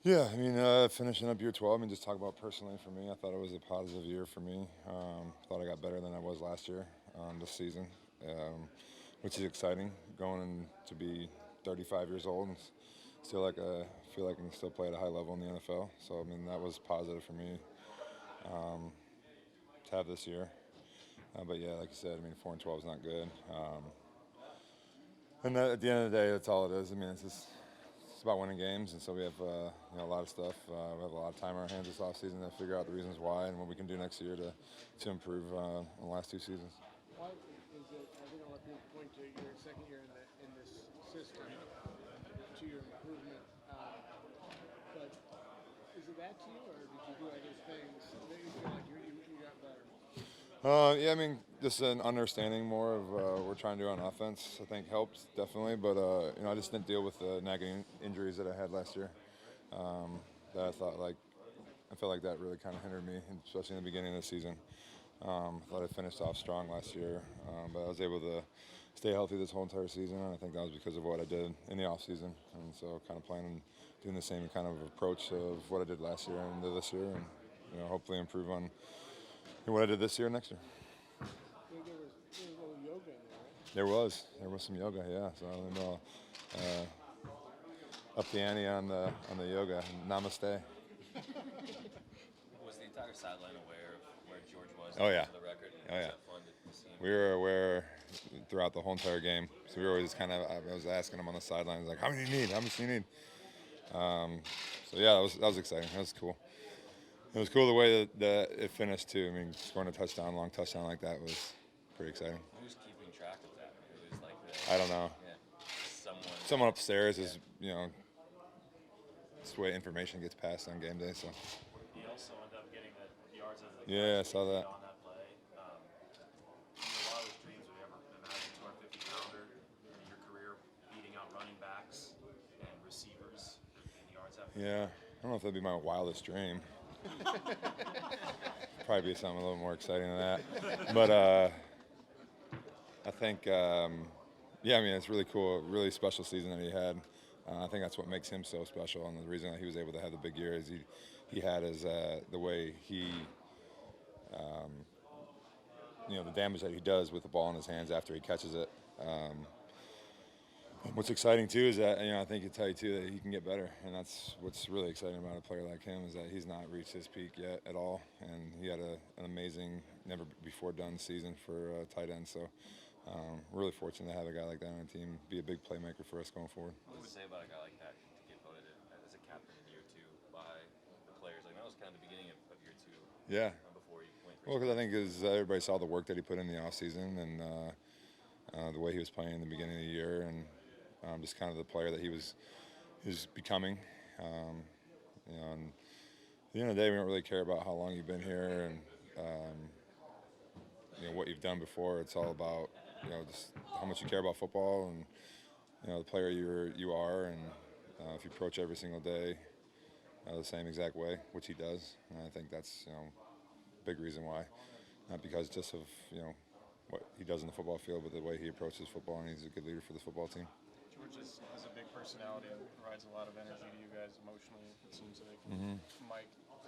Yeah, I mean, finishing up year 12, I mean, just talk about personally for me, I thought it was a positive year for me. Thought I got better than I was last year this season, um, which is exciting, going to be 35 years old and still feel like I can still play at a high level in the NFL. So, I mean, that was positive for me to have this year. But yeah, like you said, I mean, 4-12 is not good. At the end of the day, that's all it is. I mean, it's about winning games, and so we have a lot of stuff. We have a lot of time on our hands this offseason to figure out the reasons why and what we can do next year to improve on the last two seasons. Why is it? I think a lot of people point to your second year in this system to your improvement. But is it that to you, or did you do other things that you feel like you got better? Yeah, I mean, just an understanding more of what we're trying to do on offense, I think helped definitely. But I just didn't deal with the nagging injuries that I had last year. That I felt like that really kind of hindered me, especially in the beginning of the season. I thought I finished off strong last year, but I was able to stay healthy this whole entire season, and I think that was because of what I did in the off season. And so, kind of planning on doing the same kind of approach of what I did last year and this year, and hopefully improve on what I did this year and next year. There was a little yoga in there, right? There was some yoga, yeah. So I know, up the ante on the yoga. Namaste. Was the entire sideline aware of where George was Oh yeah, for the record? oh Was yeah. that fun to see him? We were aware throughout the whole entire game. So we were always I was asking him on the sidelines, like, how many do you need? How much do you need? So yeah, that was exciting. That was cool. It was cool the way that it finished too. I mean, scoring a touchdown, long touchdown like that was pretty exciting. Who's keeping track of that? It was like I don't know. yeah, someone. Someone upstairs is, it's the way information gets passed on game day. So He also ended up getting the yards as a yeah, I saw that. on that play. In your wildest dreams, would you ever imagine 250 pounder in your career beating out running backs and receivers in yards after? Yeah, I don't know if that'd be my wildest dream. Probably be something a little more exciting than that. But I think, yeah, I mean, it's really cool, really special season that he had. I think that's what makes him so special, and the reason that he was able to have the big year is he had his the way he, the damage that he does with the ball in his hands after he catches it. What's exciting too is that I think he'll tell you too that he can get better, and that's what's really exciting about a player like him is that he's not reached his peak yet at all, and he had an amazing, never before done season for tight end. So we're really fortunate to have a guy like that on our team, be a big playmaker for us going forward. What would you say about a guy like that to get voted as a captain in year two by the players? Like that was kind of the beginning of year two. Yeah. Before you went. Well, because I think everybody saw the work that he put in the offseason and the way he was playing in the beginning of the year, and just kind of the player that he was becoming. And at the end of the day, we don't really care about how long you've been here and what you've done before. It's all about just how much you care about football and the player you are, and if you approach every single day the same exact way, which he does. And I think that's a big reason why, not because just of what he does in the football field, but the way he approaches football, and he's a good leader for this football team. George has a big personality and provides a lot of energy to you guys emotionally, it seems like. Mike,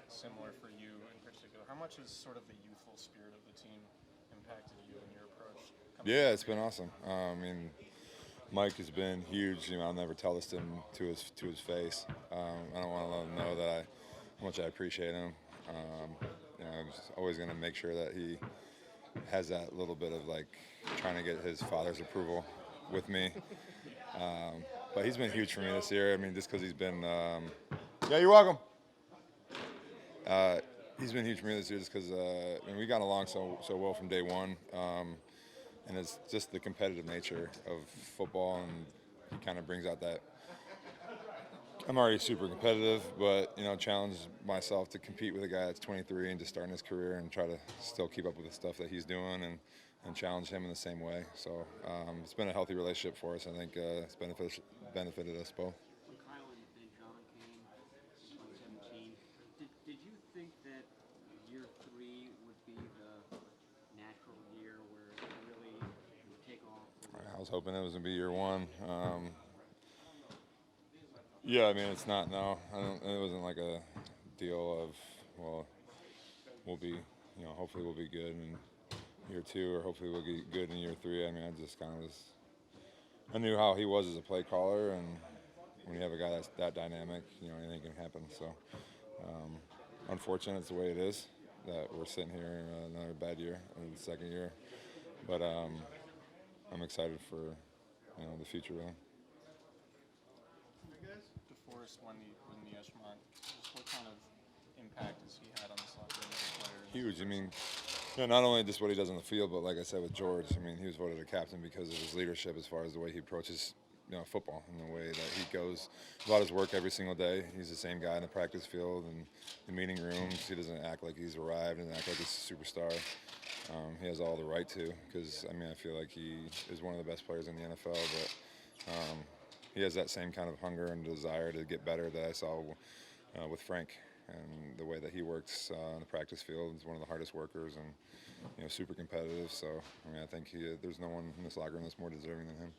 similar for you in particular. How much has sort of the youthful spirit of the team impacted you in your approach? Yeah, it's been awesome. I mean, Mike has been huge. I'll never tell this to him to his face. I don't want to let him know that how much I appreciate him. I'm just always going to make sure that he has that little bit of trying to get his father's approval with me. But he's been huge for me this year. I mean, just because he's been yeah, you're welcome. He's been huge for me this year just because we got along so well from day one. And it's just the competitive nature of football, and he kind of brings out that. I'm already super competitive, but challenge myself to compete with a guy that's 23 and just starting his career and try to still keep up with the stuff that he's doing and challenge him in the same way. So it's been a healthy relationship for us. I think it's benefited us both. When Kyle and John came in 2017, did you think that year three would be the natural year where it really would take off? I was hoping it was going to be year one. Yeah, I mean, it's not now. It wasn't like a deal of, well, we'll be, hopefully we'll be good in year 2, or hopefully we'll be good in year 3. I mean, I just kind of was. I knew how he was as a play caller, and when you have a guy that's that dynamic, anything can happen. So, unfortunate, it's the way it is that we're sitting here in another bad year in the second year. But I'm excited for the future with him. DeForest won the Echelon. Just what kind of impact has he had on this locker room as a player? Huge. I mean, not only just what he does on the field, but like I said with George, I mean, he was voted a captain because of his leadership as far as the way he approaches football and the way that he goes about his work every single day. He's the same guy in the practice field and the meeting rooms. He doesn't act like he's arrived and act like he's a superstar. He has all the right to, because I feel like he is one of the best players in the NFL, but he has that same kind of hunger and desire to get better that I saw with Frank, and the way that he works on the practice field. He's one of the hardest workers and super competitive. So I think there's no one in this locker room that's more deserving than him.